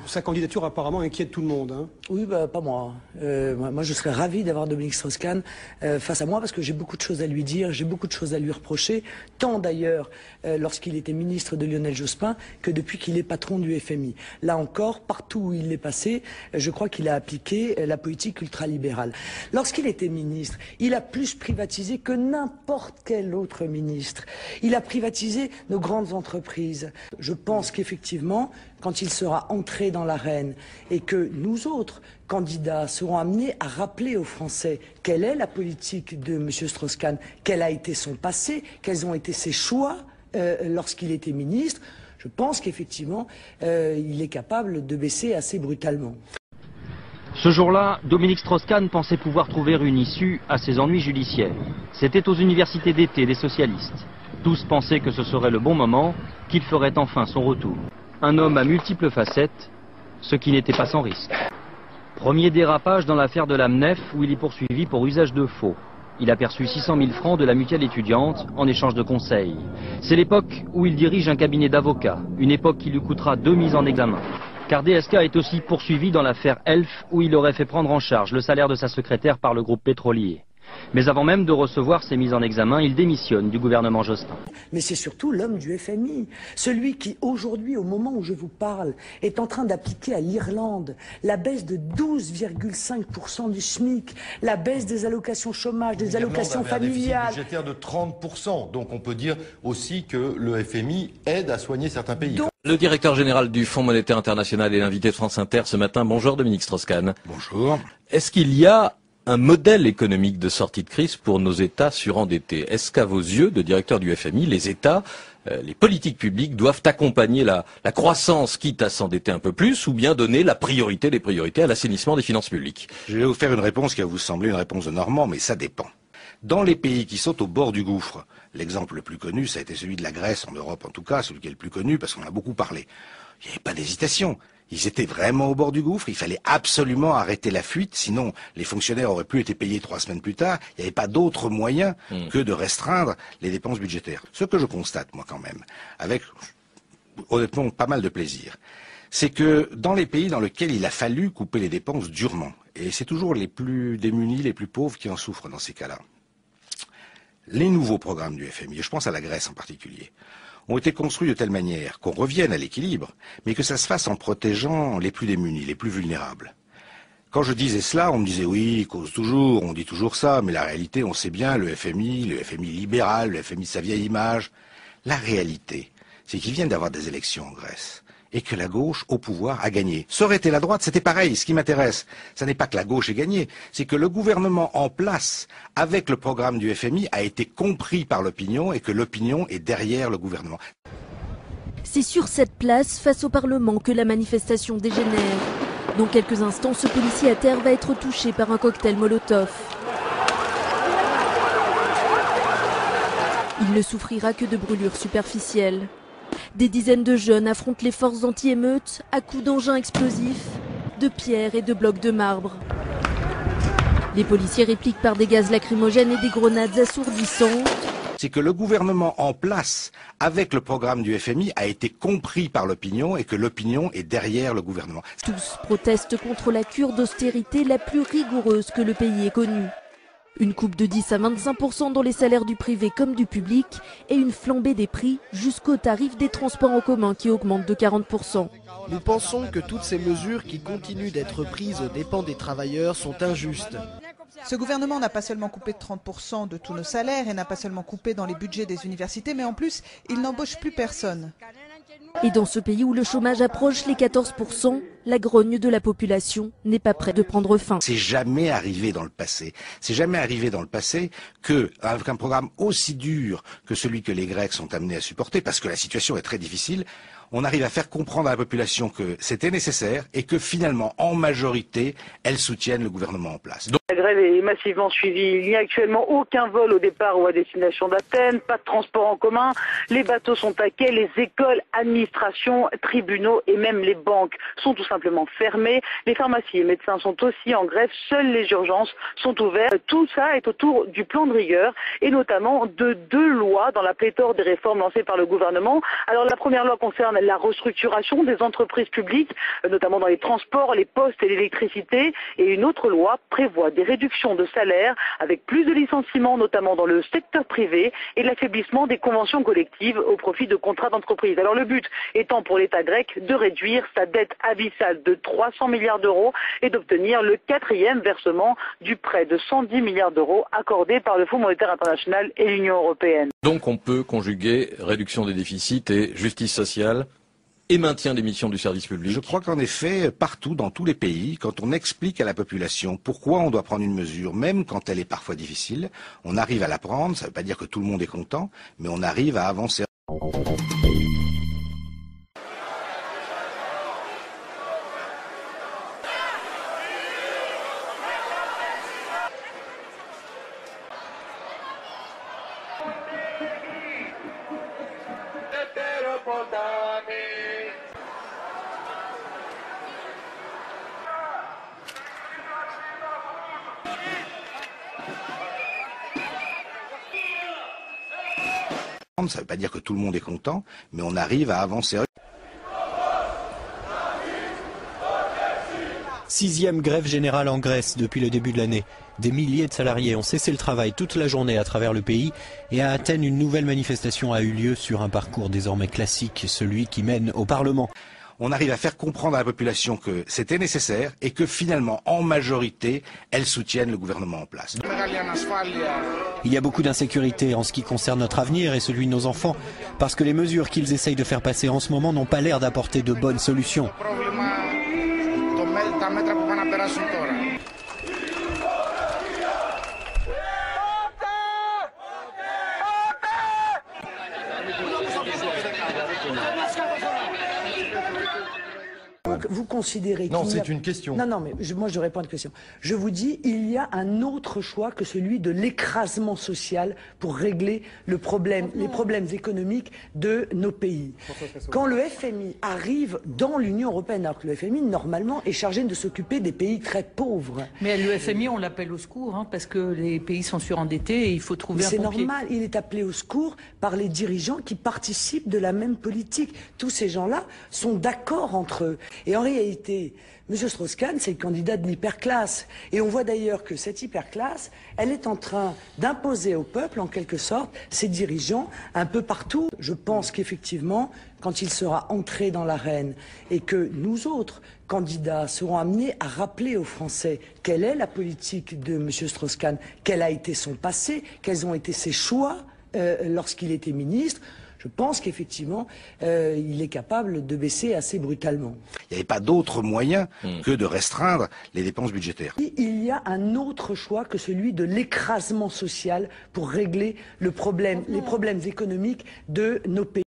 Sa candidature apparemment inquiète tout le monde. Hein. Oui, pas moi. Moi, je serais ravi d'avoir Dominique Strauss-Kahn face à moi parce que j'ai beaucoup de choses à lui dire, j'ai beaucoup de choses à lui reprocher, tant d'ailleurs lorsqu'il était ministre de Lionel Jospin que depuis qu'il est patron du FMI. Là encore, partout où il est passé, je crois qu'il a appliqué la politique ultralibérale. Lorsqu'il était ministre, il a plus privatisé que n'importe quel autre ministre. Il a privatisé nos grandes entreprises. Je pense qu'effectivement, quand il sera entré dans l'arène et que nous autres candidats seront amenés à rappeler aux Français quelle est la politique de M. Strauss-Kahn, quel a été son passé, quels ont été ses choix lorsqu'il était ministre, je pense qu'effectivement, il est capable de baisser assez brutalement. Ce jour-là, Dominique Strauss-Kahn pensait pouvoir trouver une issue à ses ennuis judiciaires. C'était aux universités d'été des socialistes. Tous pensaient que ce serait le bon moment, qu'il ferait enfin son retour. Un homme à multiples facettes, ce qui n'était pas sans risque. Premier dérapage dans l'affaire de l'AMNEF où il est poursuivi pour usage de faux. Il a perçu 600 000 francs de la mutuelle étudiante en échange de conseils. C'est l'époque où il dirige un cabinet d'avocats, une époque qui lui coûtera 2 mises en examen. Car DSK est aussi poursuivi dans l'affaire Elf où il aurait fait prendre en charge le salaire de sa secrétaire par le groupe pétrolier. Mais avant même de recevoir ces mises en examen, il démissionne du gouvernement Jospin. Mais c'est surtout l'homme du FMI, celui qui aujourd'hui, au moment où je vous parle, est en train d'appliquer à l'Irlande la baisse de 12,5% du SMIC, la baisse des allocations chômage, des allocations familiales. Un déficit budgétaire de 30%, donc on peut dire aussi que le FMI aide à soigner certains pays. Le directeur général du Fonds monétaire international est l'invité de France Inter ce matin. Bonjour Dominique Strauss-Kahn. Bonjour. Est-ce qu'il y a un modèle économique de sortie de crise pour nos États surendettés? Est-ce qu'à vos yeux, de directeur du FMI, les États, les politiques publiques doivent accompagner la croissance, quitte à s'endetter un peu plus, ou bien donner la priorité des priorités à l'assainissement des finances publiques? Je vais vous faire une réponse qui va vous sembler une réponse de Normand, mais ça dépend. Dans les pays qui sont au bord du gouffre, l'exemple le plus connu, ça a été celui de la Grèce, en Europe en tout cas, celui qui est le plus connu, parce qu'on a beaucoup parlé. Il n'y avait pas d'hésitation. Ils étaient vraiment au bord du gouffre, il fallait absolument arrêter la fuite, sinon les fonctionnaires auraient pu être payés 3 semaines plus tard, il n'y avait pas d'autre moyen que de restreindre les dépenses budgétaires. Ce que je constate, moi quand même, avec honnêtement pas mal de plaisir, c'est que dans les pays dans lesquels il a fallu couper les dépenses durement, et c'est toujours les plus démunis, les plus pauvres qui en souffrent dans ces cas-là, les nouveaux programmes du FMI, et je pense à la Grèce en particulier, ont été construits de telle manière qu'on revienne à l'équilibre, mais que ça se fasse en protégeant les plus démunis, les plus vulnérables. Quand je disais cela, on me disait oui, cause toujours, on dit toujours ça, mais la réalité, on sait bien, le FMI libéral, le FMI de sa vieille image. La réalité, c'est qu'ils viennent d'avoir des élections en Grèce et que la gauche au pouvoir a gagné. Ça aurait été la droite, c'était pareil. Ce qui m'intéresse, ce n'est pas que la gauche ait gagné, c'est que le gouvernement en place, avec le programme du FMI, a été compris par l'opinion et que l'opinion est derrière le gouvernement. C'est sur cette place, face au Parlement, que la manifestation dégénère. Dans quelques instants, ce policier à terre va être touché par un cocktail Molotov. Il ne souffrira que de brûlures superficielles. Des dizaines de jeunes affrontent les forces anti-émeutes à coups d'engins explosifs, de pierres et de blocs de marbre. Les policiers répliquent par des gaz lacrymogènes et des grenades assourdissantes. C'est que le gouvernement en place, avec le programme du FMI, a été compris par l'opinion et que l'opinion est derrière le gouvernement. Tous protestent contre la cure d'austérité la plus rigoureuse que le pays ait connue. Une coupe de 10 à 25% dans les salaires du privé comme du public et une flambée des prix jusqu'au tarif des transports en commun qui augmente de 40%. Nous pensons que toutes ces mesures qui continuent d'être prises aux dépens des travailleurs sont injustes. Ce gouvernement n'a pas seulement coupé de 30% de tous nos salaires et n'a pas seulement coupé dans les budgets des universités, mais en plus, il n'embauche plus personne. Et dans ce pays où le chômage approche les 14%, la grogne de la population n'est pas prête de prendre fin. C'est jamais arrivé dans le passé. C'est jamais arrivé dans le passé que, avec un programme aussi dur que celui que les Grecs sont amenés à supporter, parce que la situation est très difficile, on arrive à faire comprendre à la population que c'était nécessaire et que finalement, en majorité, elles soutiennent le gouvernement en place. La grève est massivement suivie. Il n'y a actuellement aucun vol au départ ou à destination d'Athènes, pas de transport en commun. Les bateaux sont à quai, les écoles, administrations, tribunaux et même les banques sont tout simplement fermées. Les pharmacies et médecins sont aussi en grève. Seules les urgences sont ouvertes. Tout ça est autour du plan de rigueur et notamment de 2 lois dans la pléthore des réformes lancées par le gouvernement. Alors la première loi concerne la restructuration des entreprises publiques, notamment dans les transports, les postes et l'électricité. Et une autre loi prévoit des réductions de salaire avec plus de licenciements, notamment dans le secteur privé, et l'affaiblissement des conventions collectives au profit de contrats d'entreprise. Alors le but étant pour l'État grec de réduire sa dette abyssale de 300 milliards d'euros et d'obtenir le 4e versement du prêt de 110 milliards d'euros accordé par le Fonds monétaire international et l'Union européenne. Donc on peut conjuguer réduction des déficits et justice sociale et maintien des missions du service public. Je crois qu'en effet, partout, dans tous les pays, quand on explique à la population pourquoi on doit prendre une mesure, même quand elle est parfois difficile, on arrive à la prendre. Ça ne veut pas dire que tout le monde est content, mais on arrive à avancer. Ça ne veut pas dire que tout le monde est content, mais on arrive à avancer. 6e grève générale en Grèce depuis le début de l'année. Des milliers de salariés ont cessé le travail toute la journée à travers le pays et à Athènes, une nouvelle manifestation a eu lieu sur un parcours désormais classique, celui qui mène au Parlement. On arrive à faire comprendre à la population que c'était nécessaire et que finalement, en majorité, elles soutiennent le gouvernement en place. Il y a beaucoup d'insécurité en ce qui concerne notre avenir et celui de nos enfants, parce que les mesures qu'ils essayent de faire passer en ce moment n'ont pas l'air d'apporter de bonnes solutions. Donc, vous considérez qu'il Non, c'est une question. Non, mais moi je réponds à une question. Je vous dis, il y a un autre choix que celui de l'écrasement social pour régler les problèmes économiques de nos pays. Quand le FMI arrive dans l'Union européenne, alors que le FMI normalement est chargé de s'occuper des pays très pauvres. Mais le FMI, on l'appelle au secours, hein, parce que les pays sont surendettés et il faut trouver un pompier. C'est normal, il est appelé au secours par les dirigeants qui participent de la même politique. Tous ces gens-là sont d'accord entre eux. Et en réalité, M. Strauss-Kahn, c'est le candidat de l'hyperclasse. Et on voit d'ailleurs que cette hyperclasse, elle est en train d'imposer au peuple, en quelque sorte, ses dirigeants un peu partout. Je pense qu'effectivement, quand il sera entré dans l'arène et que nous autres candidats serons amenés à rappeler aux Français quelle est la politique de M. Strauss-Kahn, quel a été son passé, quels ont été ses choix lorsqu'il était ministre, je pense qu'effectivement, il est capable de baisser assez brutalement. Il n'y avait pas d'autre moyen que de restreindre les dépenses budgétaires. Il y a un autre choix que celui de l'écrasement social pour régler les problèmes économiques de nos pays.